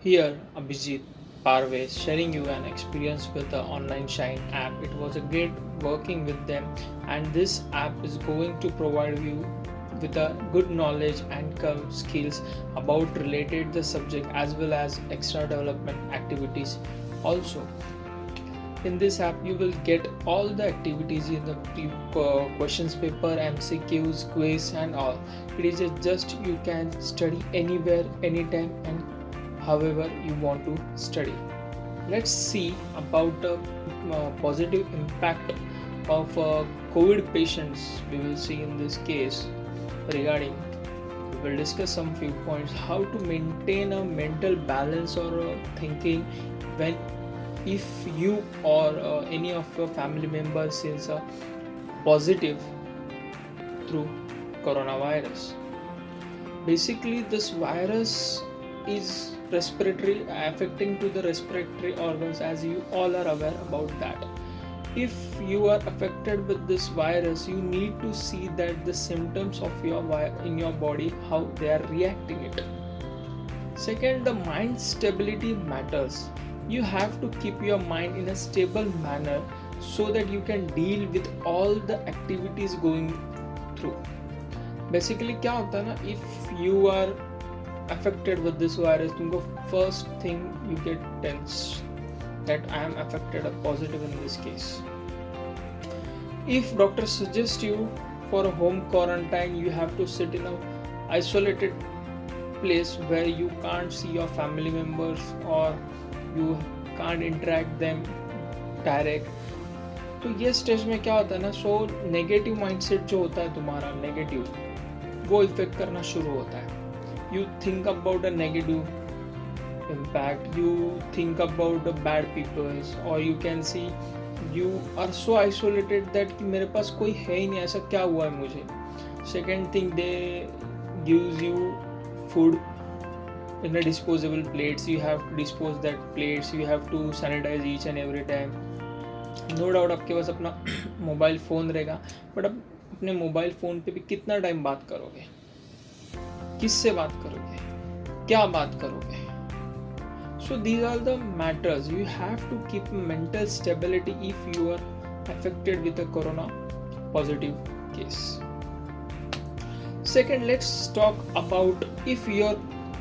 Here, Abhijit Parve sharing you an experience with the online Shine app. It was a great working with them, and this app is going to provide you with a good knowledge and skills about related the subject as well as extra development activities. Also, in this app, you will get all the activities in the questions paper, MCQs, quiz, and all. It is just you can study anywhere, anytime, and however you want to study. Let's see about the positive impact of COVID patients. We will see in this case regarding. We will discuss some few points how to maintain a mental balance or thinking when if you or any of your family members is positive through coronavirus. Basically, this virus is respiratory affecting to the respiratory organs, as you all are aware about that. If you are affected with this virus, you need to see that the symptoms of your in your body, how they are reacting it. Second, the mind stability matters. You have to keep your mind in a stable manner so that you can deal with all the activities going through. Basically क्या होता है ना, if you are affected with this virus, तुमको first thing you get tense that I am affected or positive in this case. If doctor suggests you for a home quarantine, you have to sit in a isolated place where you can't see your family members or you can't interact them direct. तो ये stage में क्या होता है ना, so negative mindset जो होता है तुम्हारा नेगेटिव, वो इफेक्ट करना शुरू होता है. You think about a negative impact, you think about the bad peoples, or you can see you are so isolated that कि मेरे पास कोई है ही नहीं, ऐसा क्या हुआ है मुझे. Second thing, they gives you food in a disposable plates. You have to dispose that plates, you have to sanitize each and every time. No doubt आपके पास अपना मोबाइल फ़ोन रहेगा, बट अब अपने मोबाइल फ़ोन पे भी कितना time बात करोगे, किससे बात करोगे, क्या बात करोगे. So these are the matters. You have to keep mental stability if you are affected with a corona positive case. Second, let's talk about if you're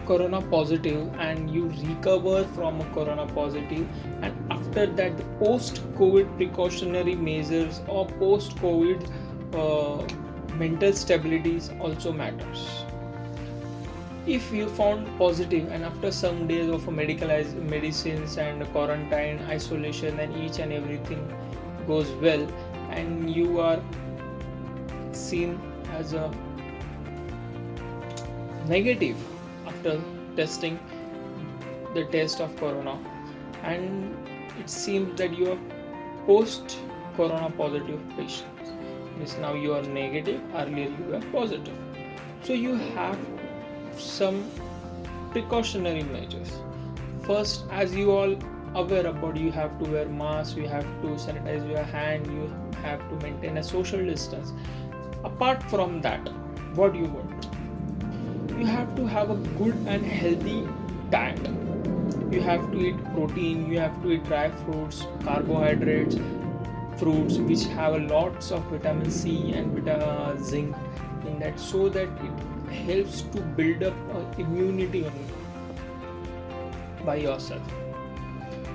corona positive and you recover from a corona positive, and after that the post COVID precautionary measures or post COVID mental stabilities also matters. If you found positive and after some days of medicines and quarantine isolation and each and everything goes well, and you are seen as a negative after testing the test of corona, and it seems that you are post corona positive patient, means now you are negative, earlier you were positive. So you have some precautionary measures. First, as you all aware about, you have to wear mask, you have to sanitize your hand, you have to maintain a social distance. Apart from that, what you want, you have to have a good and healthy diet. You have to eat protein, you have to eat dry fruits, carbohydrates, fruits which have lots of vitamin C and zinc in that, so that it helps to build up immunity by yourself.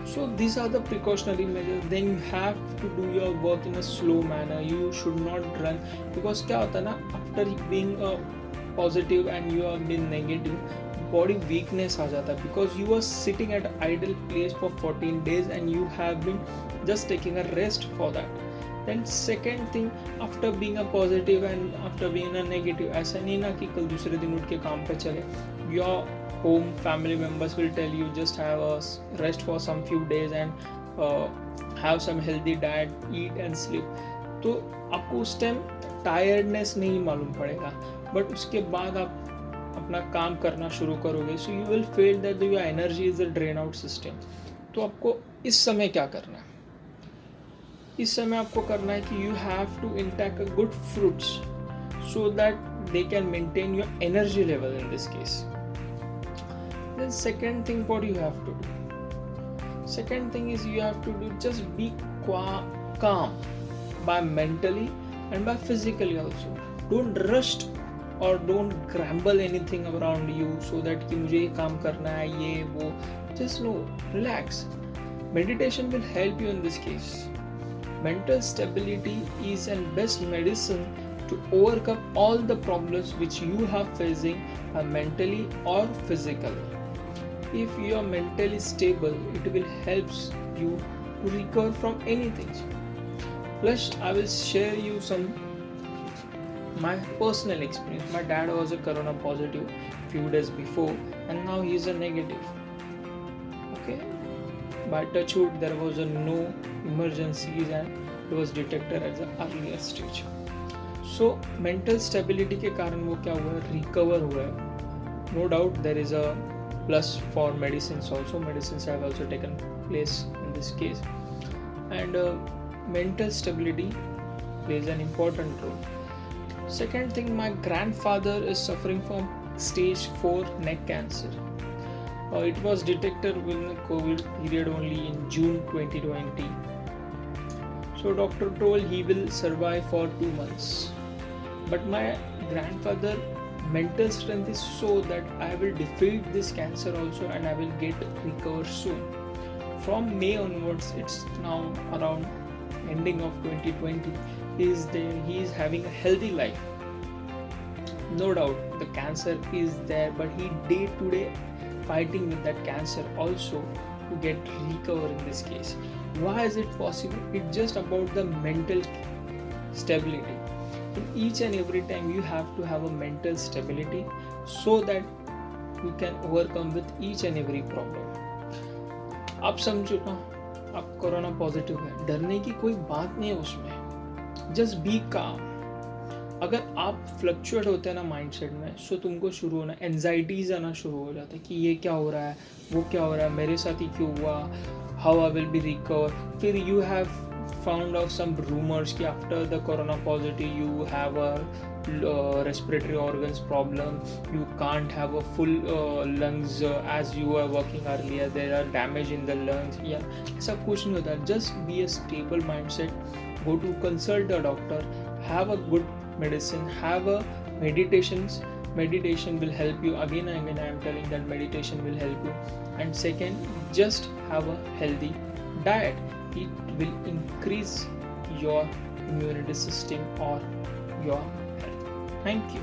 So these are the precautionary measures. Then you have to do your work in a slow manner. You should not run, because क्या होता है ना, after being positive and you are being negative, body weakness आ जाता है, because you are sitting at idle place for 14 days and you have been just taking a rest for that. Then second thing, after being a positive and after being a negative, ऐसा नहीं ना कि कल दूसरे दिन उठ के काम पे चले. Your home family members will tell you just have a rest for some few days and have some healthy diet, eat and sleep. तो आपको उस टाइम टायर्डनेस नहीं मालूम पड़ेगा, बट उसके बाद आप अपना काम करना शुरू करोगे, so you will feel that your energy is a drain out system. तो आपको इस समय क्या करना है, इस समय आपको करना है कि you have to intake a good fruits so that they can maintain your energy level in this case. Then second thing, what you have to do? Second thing is you have to do just be calm by mentally and by physically also. Don't rush or don't grumble anything around you so that कि मुझे ये काम करना है ये वो. Just no, relax. Meditation will help you in this case. Mental stability is an best medicine to overcome all the problems which you are facing mentally or physically. If you are mentally stable, it will help you to recover from anything. Plus, I will share you some my personal experience. My dad was a corona positive few days before, and now he is a negative. Okay, by touch wood, there was no emergencies and it was detected at the earlier stage. So mental stability के कारण वो क्या हुआ, recover हुआ है. No doubt there is a plus for medicines also. Medicines have also taken place in this case, and mental stability plays an important role. Second thing, my grandfather is suffering from stage 4 neck cancer. It was detected within the COVID period only in June 2020. So doctor told he will survive for 2 months. But my grandfather mental strength is so that I will defeat this cancer also and I will get recover soon. From May onwards, it's now around ending of 2020. He is having a healthy life. No doubt the cancer is there, but he day to day fighting with that cancer also to get recover in this case. Why is it possible? It's just about the mental stability. In each and every time you have to have a mental stability so that you can overcome with each and every problem. आप समझो ना, आप corona positive है, डरने की कोई बात नहीं है उसमें. जस्ट बी काम. अगर आप फ्लक्चुएट होते हैं ना माइंडसेट में, सो तुमको शुरू होना एंजाइटीज आना शुरू हो जाता है कि ये क्या हो रहा है, वो क्या हो रहा है, मेरे साथ ही क्यों हुआ, how I will be recover. फिर you have found out some rumors कि after the corona positive you have a respiratory organs problem, you can't have a full lungs as you were working earlier, there are damage in the lungs. ऐसा कुछ नहीं होता. Just be a stable mindset, go to consult a doctor, have a good medicine, have a meditation will help you. Again I am telling that meditation will help you. And second, just have a healthy diet. It will increase your immunity system or your health. Thank you.